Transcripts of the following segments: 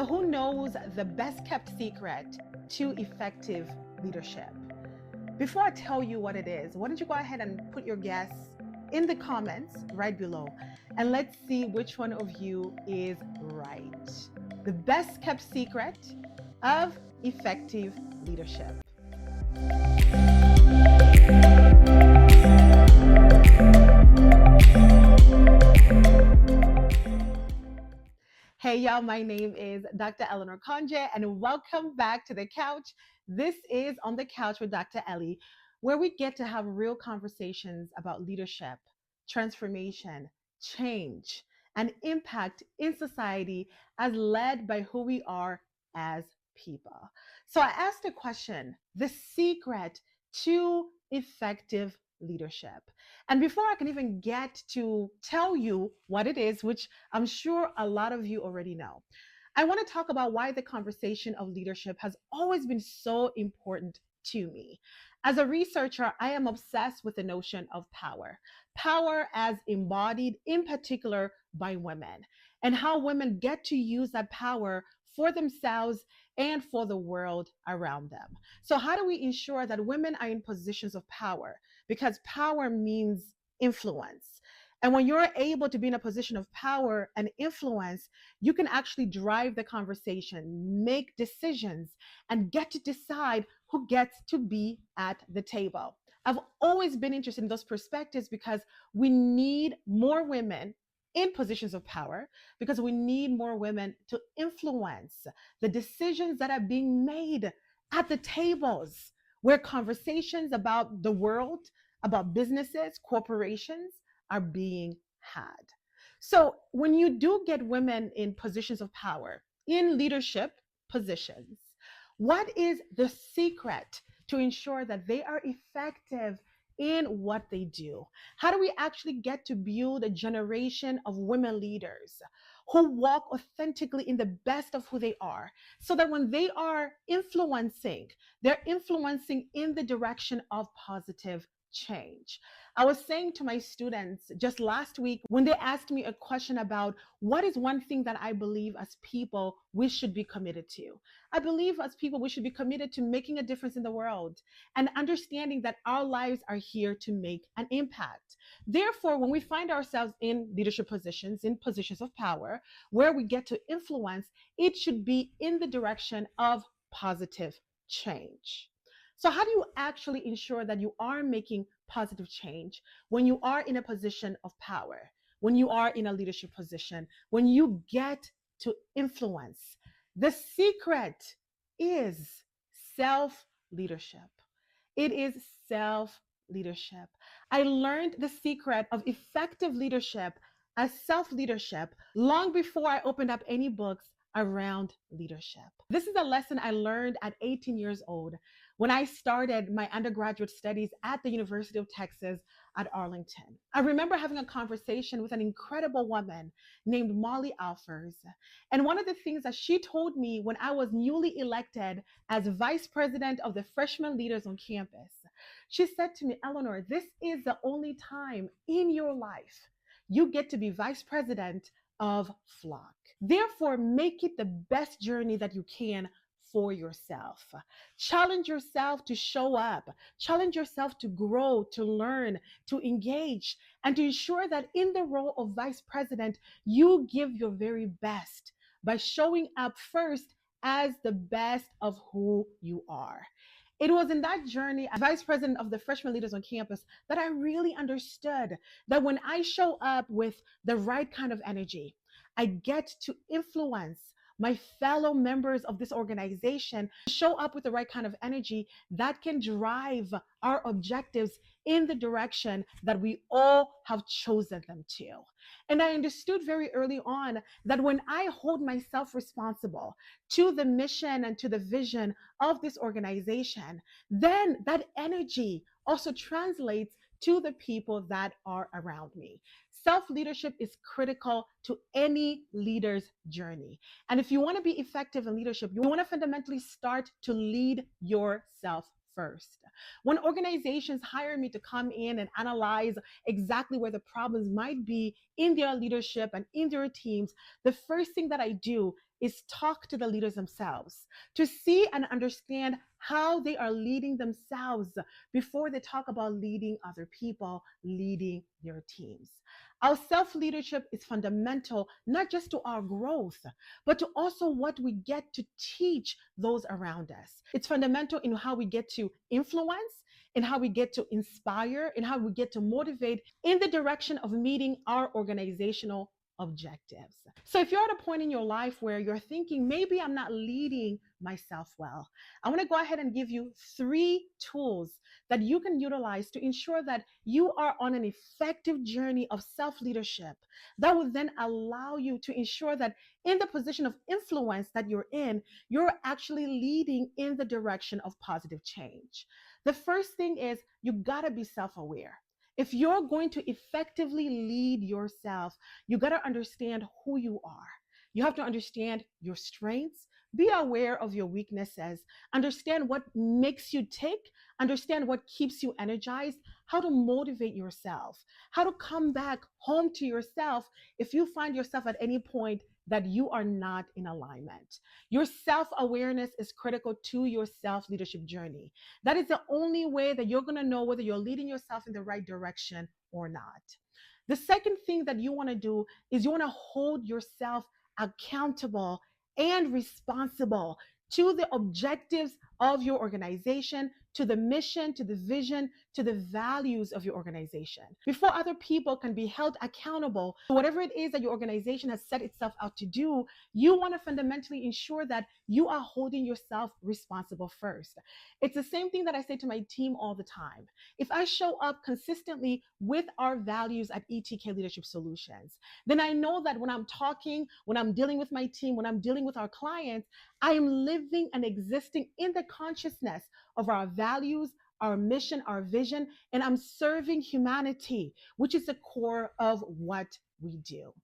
So, who knows the best kept secret to effective leadership? Before I tell you what it is, why don't you go ahead and put your guess in the comments right below and let's see which one of you is right. The best kept secret of effective leadership. Hey y'all, my name is Dr. Eleanor Conje and welcome back to the couch. This is On the Couch with Dr. Elly, where we get to have real conversations about leadership, transformation, change, and impact in society as led by who we are as people. So I asked a question, the secret to effective leadership. And before I can even get to tell you what it is, which I'm sure a lot of you already know, I want to talk about why the conversation of leadership has always been so important to me. As a researcher, I am obsessed with the notion of power, power as embodied in particular by women, and how women get to use that power for themselves and for the world around them. So, how do we ensure that women are in positions of power? Because power means influence. And when you're able to be in a position of power and influence, you can actually drive the conversation, make decisions, and get to decide who gets to be at the table. I've always been interested in those perspectives because we need more women in positions of power, because we need more women to influence the decisions that are being made at the tables where conversations about the world, about businesses, corporations are being had. So when you do get women in positions of power, in leadership positions, what is the secret to ensure that they are effective in what they do? How do we actually get to build a generation of women leaders who walk authentically in the best of who they are, so that when they are influencing, they're influencing in the direction of positive change? I was saying to my students just last week when they asked me a question about what is one thing that I believe as people we should be committed to. I believe as people we should be committed to making a difference in the world and understanding that our lives are here to make an impact. Therefore, when we find ourselves in leadership positions, in positions of power, where we get to influence, it should be in the direction of positive change. So, how do you actually ensure that you are making positive change when you are in a position of power, when you are in a leadership position, when you get to influence? The secret is self leadership. It is self leadership. I learned the secret of effective leadership as self leadership long before I opened up any books around leadership. This is a lesson I learned at 18 years old when I started my undergraduate studies at the University of Texas at Arlington. I remember having a conversation with an incredible woman named Molly Alfers. And one of the things that she told me when I was newly elected as vice president of the freshman leaders on campus, she said to me, Eleanor, this is the only time in your life you get to be vice president of Flock. Therefore, make it the best journey that you can for yourself. Challenge yourself to show up. Challenge yourself to grow, to learn, to engage, and to ensure that in the role of vice president, you give your very best by showing up first as the best of who you are. It was in that journey as vice president of the freshman leaders on campus that I really understood that when I show up with the right kind of energy, I get to influence my fellow members of this organization, show up with the right kind of energy that can drive our objectives in the direction that we all have chosen them to. And I understood very early on that when I hold myself responsible to the mission and to the vision of this organization, then that energy also translates to the people that are around me. Self-leadership is critical to any leader's journey. And if you want to be effective in leadership, you want to fundamentally start to lead yourself first. When organizations hire me to come in and analyze exactly where the problems might be in their leadership and in their teams, the first thing that I do is talk to the leaders themselves to see and understand how they are leading themselves before they talk about leading other people, leading their teams. Our self leadership is fundamental, not just to our growth, but to also what we get to teach those around us. It's fundamental in how we get to influence, in how we get to inspire, in how we get to motivate in the direction of meeting our organizational objectives. So if you're at a point in your life where you're thinking, maybe I'm not leading myself well, I want to go ahead and give you 3 tools that you can utilize to ensure that you are on an effective journey of self leadership that will then allow you to ensure that in the position of influence that you're in, you're actually leading in the direction of positive change. The first thing is you got to be self aware. If you're going to effectively lead yourself, you got to understand who you are. You have to understand your strengths, be aware of your weaknesses, understand what makes you tick, understand what keeps you energized, how to motivate yourself, how to come back home to yourself if you find yourself at any point that you are not in alignment. Your self awareness is critical to your self leadership journey. That is the only way that you're going to know whether you're leading yourself in the right direction or not. The second thing that you want to do is you want to hold yourself accountable and responsible to the objectives of your organization, to the mission, to the vision, to the values of your organization. Before other people can be held accountable to whatever it is that your organization has set itself out to do, you want to fundamentally ensure that you are holding yourself responsible first. It's the same thing that I say to my team all the time. If I show up consistently with our values at ETK Leadership Solutions, then I know that when I'm talking, when I'm dealing with my team, when I'm dealing with our clients, I am living and existing in the consciousness of our values, our mission, our vision, and I'm serving humanity, which is the core of what we do.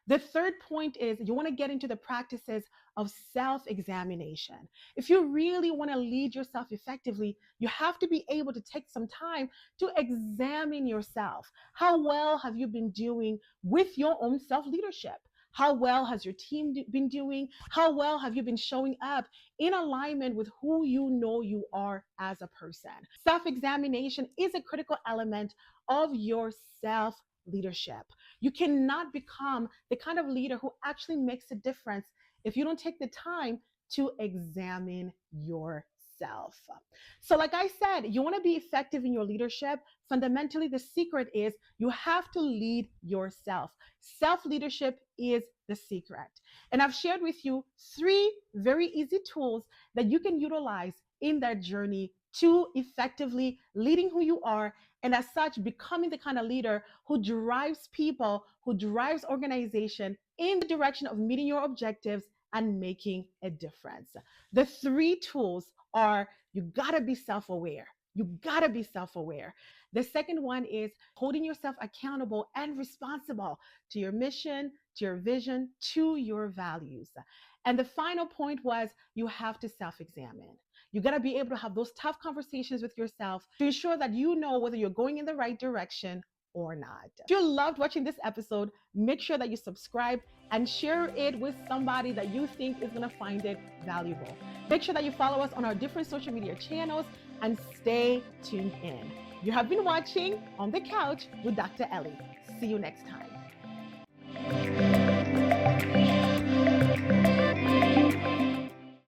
The third point is you want to get into the practices of self-examination. If you really want to lead yourself effectively, you have to be able to take some time to examine yourself. How well have you been doing with your own self-leadership? How well has your team been doing? How well have you been showing up in alignment with who you know you are as a person? Self-examination is a critical element of your self-leadership. You cannot become the kind of leader who actually makes a difference if you don't take the time to examine yourself. So like I said, you want to be effective in your leadership. Fundamentally, the secret is you have to lead yourself. Self-leadership is the secret. And I've shared with you 3 very easy tools that you can utilize in that journey to effectively leading who you are, and as such becoming the kind of leader who drives people, who drives organization in the direction of meeting your objectives and making a difference. The 3 tools are you gotta be self-aware. You gotta be self-aware. The second one is holding yourself accountable and responsible to your mission, to your vision, to your values. And the final point was you have to self-examine. You got to be able to have those tough conversations with yourself to ensure that you know whether you're going in the right direction or not. If you loved watching this episode, make sure that you subscribe and share it with somebody that you think is going to find it valuable. Make sure that you follow us on our different social media channels and stay tuned in. You have been watching On the Couch with Dr. Elly. See you next time.